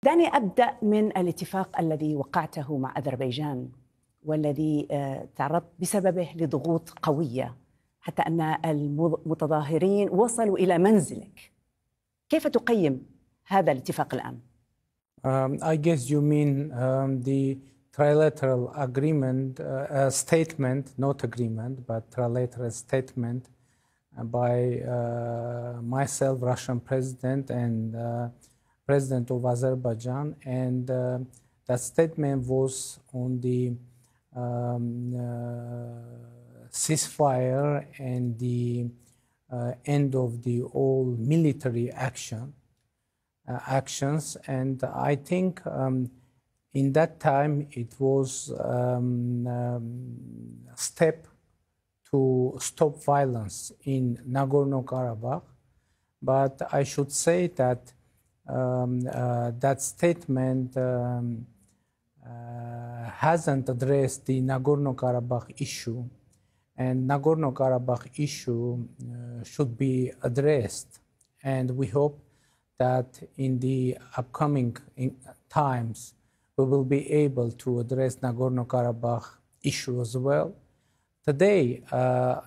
دعني أبدأ من الاتفاق الذي وقعته مع أذربيجان والذي تعرضت بسببه لضغوط قوية حتى أن المتظاهرين وصلوا إلى منزلك. كيف تقيم هذا الاتفاق الآن؟ I guess you mean the trilateral agreement, statement, not agreement, but trilateral statement by myself, Russian president, and President of Azerbaijan, and that statement was on the ceasefire and the end of the all military actions, and I think in that time it was a step to stop violence in Nagorno-Karabakh, but I should say that that statement hasn't addressed the Nagorno-Karabakh issue, and Nagorno-Karabakh issue should be addressed, and we hope that in the upcoming times we will be able to address Nagorno-Karabakh issue as well. Today,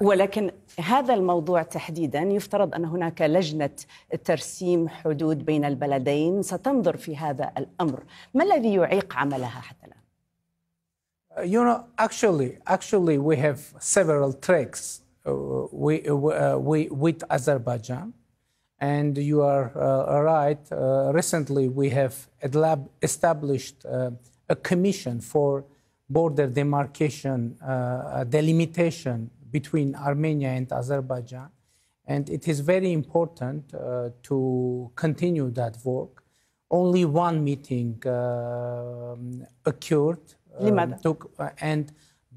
ولكن هذا الموضوع تحديدا يفترض أن هناك لجنة ترسيم حدود بين البلدين ستنظر في هذا الأمر. ما الذي يعيق عملها حتى الآن؟ You know, actually, we have several tracks with Azerbaijan, and you are right. Recently, we have established a commission for border demarcation, delimitation between Armenia and Azerbaijan, and it is very important to continue that work. Only one meeting occurred.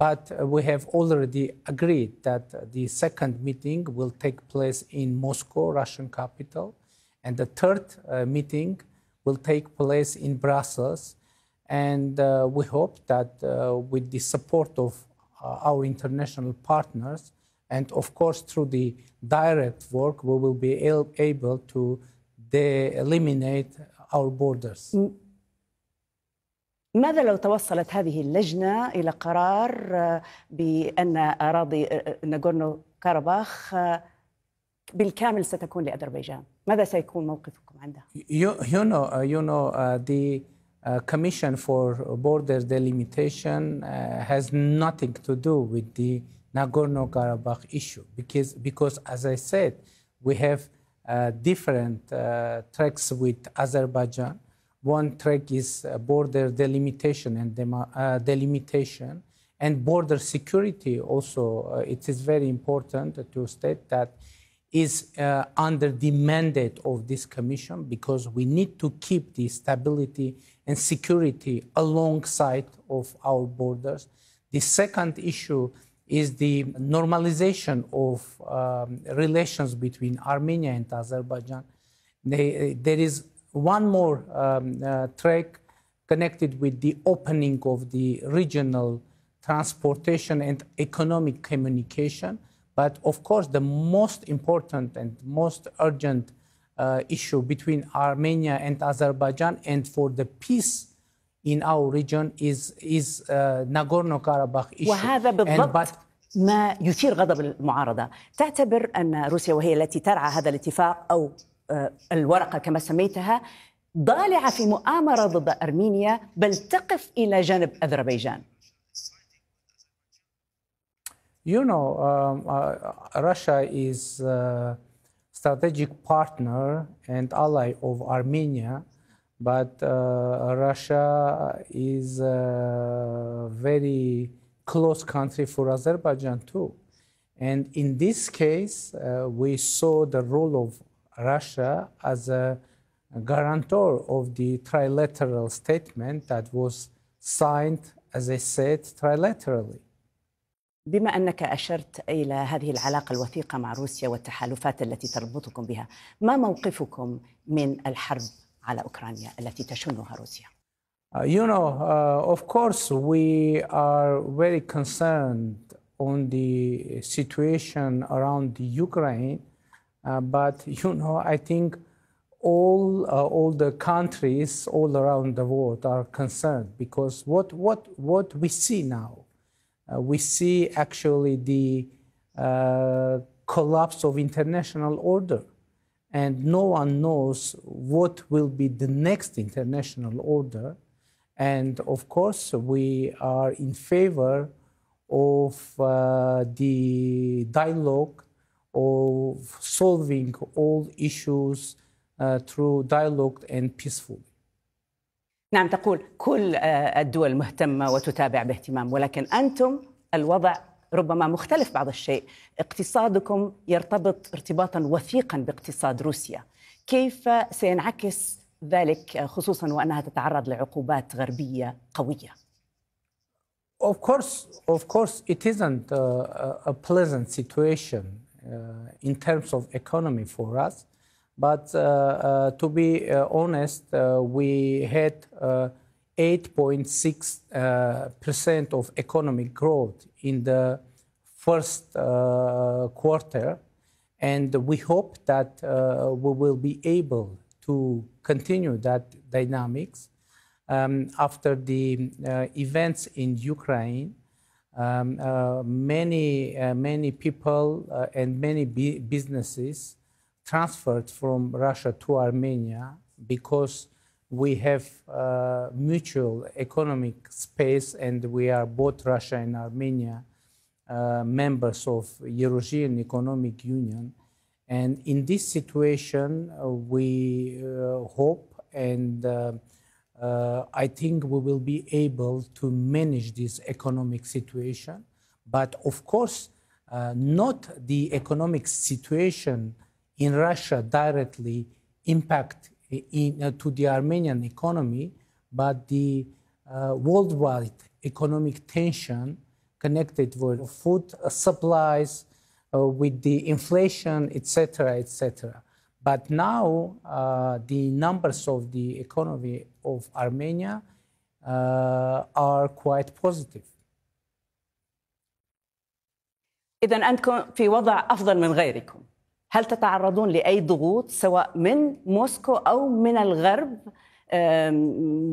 But we have already agreed that the second meeting will take place in Moscow, Russian capital, and the third meeting will take place in Brussels. And we hope that with the support of our international partners, and of course through the direct work, we will be able to eliminate our borders. ماذا لو توصلت هذه اللجنة إلى قرار بأن أراضي ناغورنو كاراباخ بالكامل ستكون لأذربيجان؟ ماذا سيكون موقفكم عندها؟ You know, the Commission for Border Delimitation has nothing to do with the Nagorno-Karabakh issue because, as I said, we have different tracks with Azerbaijan. One track is border delimitation and border security. Also, it is very important to state that is under the mandate of this commission because we need to keep the stability and security alongside of our borders. The second issue is the normalization of relations between Armenia and Azerbaijan. There is one more track connected with the opening of the regional transportation and economic communication. But of course, the most important and most urgent issue between Armenia and Azerbaijan and for the peace in our region is Nagorno-Karabakh issue. وهذا بالضبط ما يثير غضب المعارضة. تعتبر أن روسيا وهي التي ترعى هذا الاتفاق أو الورقة كما سميتها ضالعة في مؤامرة ضد أرمينيا بل تقف إلى جانب أذربيجان؟ You know, Russia is a strategic partner and ally of Armenia, but Russia is a very close country for Azerbaijan too. And in this case, we saw the role of Russia as a guarantor of the trilateral statement that was signed, as I said, trilaterally. بما أنك أشرت إلى هذه العلاقة الوثيقة مع روسيا والتحالفات التي تربطكم بها، ما موقفكم من الحرب على أوكرانيا التي تشنها روسيا؟ You know, of course, we are very concerned on the situation around the Ukraine, but you know, I think all the countries all around the world are concerned, because what we see now, we see actually the collapse of international order, and no one knows what will be the next international order. And of course, we are in favor of the dialogue, of solving all issues through dialogue and peacefully. نعم، تقول كل الدول مهتمة وتتابع باهتمام، ولكن أنتم الوضع ربما مختلف بعض الشيء. اقتصادكم يرتبط ارتباطا وثيقا باقتصاد روسيا. كيف سينعكس ذلك، خصوصا وأنها تتعرض لعقوبات غربية قوية؟ Of course, it isn't a pleasant situation in terms of economy for us. But to be honest, we had 8.6% of economic growth in the first quarter, and we hope that we will be able to continue that dynamics after the events in Ukraine. Many people and many businesses transferred from Russia to Armenia because we have mutual economic space, and we are both Russia and Armenia members of Eurasian Economic Union. And in this situation, we hope and I think we will be able to manage this economic situation. But of course, not the economic situation in Russia directly impact to the Armenian economy, but the worldwide economic tension connected with food supplies, with the inflation, etc., etc. But now the numbers of the economy of Armenia are quite positive. إذن أنتم في وضع أفضل من غيركم. هل تتعرضون لأي ضغوط سواء من موسكو أو من الغرب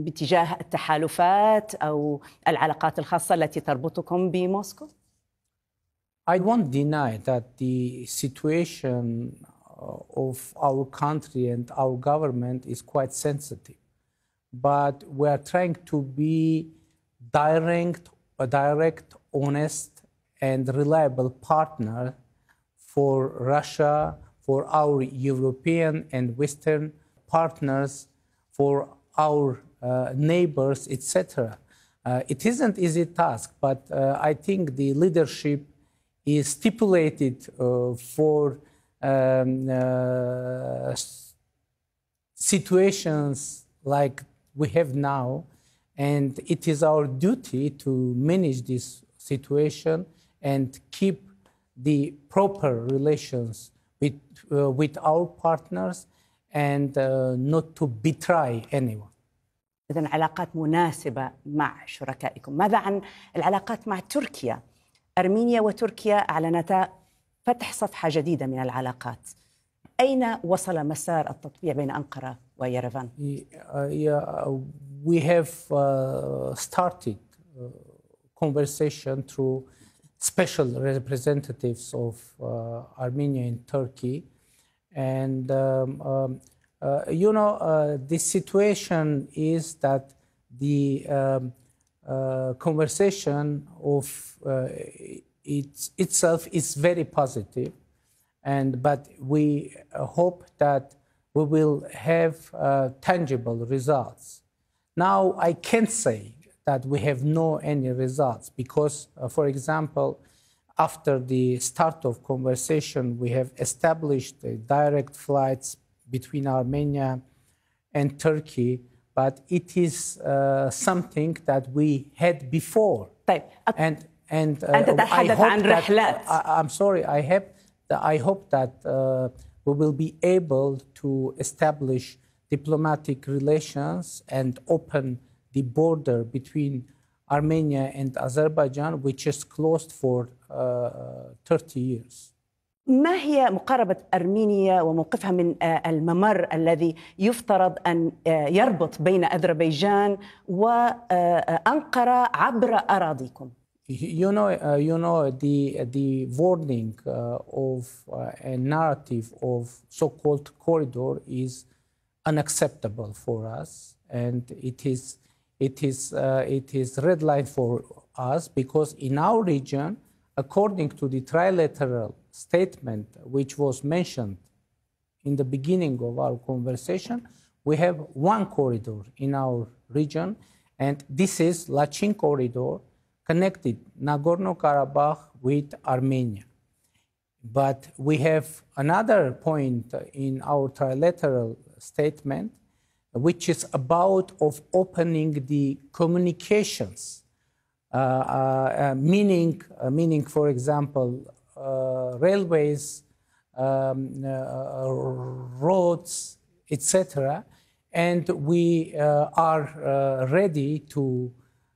باتجاه التحالفات أو العلاقات الخاصة التي تربطكم بموسكو؟ I won't deny that the situation of our country and our government is quite sensitive, but we are trying to be direct, honest, and reliable partner for Russia, for our European and Western partners, for our neighbors, etc. It isn't an easy task, but I think the leadership is stipulated for situations like we have now, and it is our duty to manage this situation and keep the proper relations with our partners and not to betray anyone. إذن علاقات مناسبة مع شركائكم. ماذا عن العلاقات مع تركيا؟ أرمينيا وتركيا أعلنتا فتح صفحة جديدة من العلاقات. أين وصل مسار التطبيع بين أنقرة ويرفان؟ We have started conversation through special representatives of Armenia and Turkey. And, the situation is that the conversation of itself is very positive, but we hope that we will have tangible results. Now, I can't say that we have any results because, for example, after the start of conversation, we have established direct flights between Armenia and Turkey, but it is something that we had before. And I hope that we will be able to establish diplomatic relations and open the border between Armenia and Azerbaijan, which is closed for 30 years. ما هي مقاربة أرمينيا وموقفها من الممر الذي يفترض أن يربط بين أذربيجان وأنقرة عبر أراضيكم؟ You know the warning of a narrative of so-called corridor is unacceptable for us, and it is red line for us, because in our region, according to the trilateral statement which was mentioned in the beginning of our conversation, we have one corridor in our region, and this is Lachin corridor, connected Nagorno-Karabakh with Armenia. But we have another point in our trilateral statement, which is about of opening the communications, meaning, for example, railways, roads, etc. And we are ready to,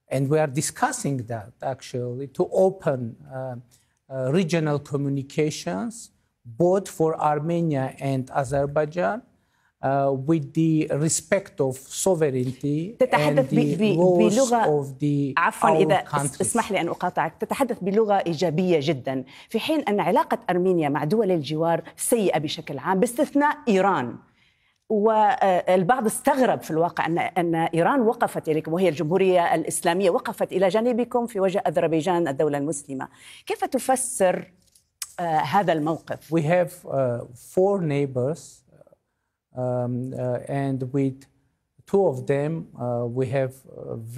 and we are discussing that actually, to open regional communications, both for Armenia and Azerbaijan, with the respect of sovereignty and the laws of the عفوا إذا اسمح لي أن أقاطعك. تتحدث بلغة إيجابية جدا، في حين أن علاقة أرمينيا مع دول الجوار سيئة بشكل عام باستثناء إيران. والبعض استغرب في الواقع أن إيران وقفت إليكم، وهي الجمهورية الإسلامية وقفت إلى جانبكم في وجه أذربيجان الدولة المسلمة. كيف تفسر هذا الموقف؟ We have four neighbors, and with two of them we have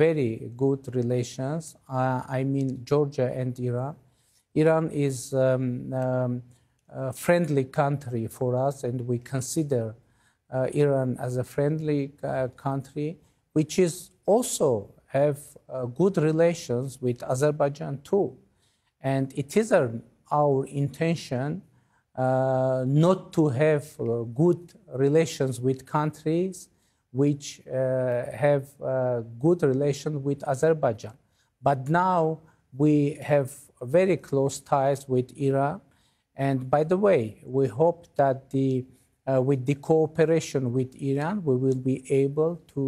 very good relations. I mean Georgia and Iran. Iran is a friendly country for us, and we consider Iran as a friendly country, which is also have good relations with Azerbaijan too. And it is our intention not to have good relations with countries which have good relations with Azerbaijan. But now we have very close ties with Iran. And by the way, we hope that with the cooperation with Iran, we will be able to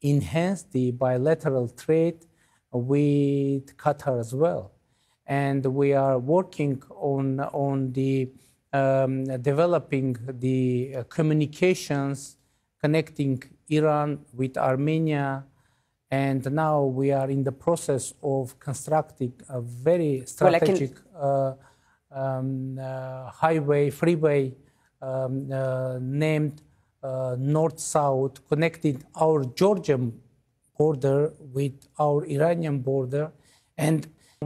enhance the bilateral trade with Qatar as well. And we are working on the developing the communications connecting Iran with Armenia. And now we are in the process of constructing a very strategic freeway named North-South, connecting our Georgian border with our Iranian border. And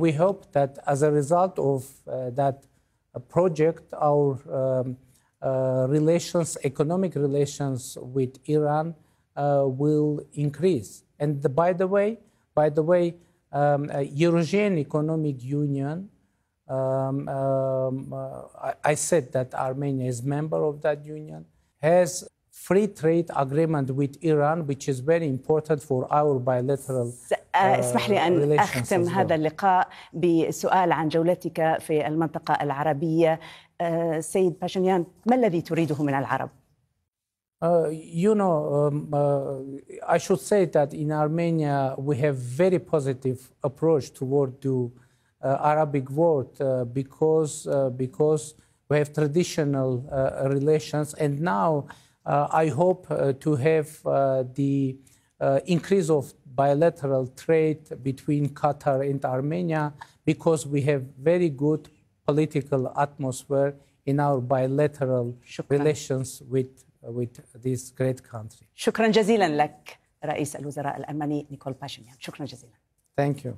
we hope that as a result of that project, our economic relations with Iran will increase. And by the way, Eurasian Economic Union, I said that Armenia is a member of that union, has free trade agreement with Iran, which is very important for our bilateral اسمح لي أن أختم هذا اللقاء بسؤال عن جولتك في المنطقة العربية. سيد باشنيان، ما الذي تريده من العرب؟ I should say that in Armenia we have very positive approach toward the Arabic world because we have traditional relations, and now I hope to have the increase of bilateral trade between Qatar and Armenia, because we have very good political atmosphere in our bilateral relations with this great country. شكرا جزيلا لك رئيس الوزراء الألماني نيكول باشنيان. شكرا جزيلا. Thank you.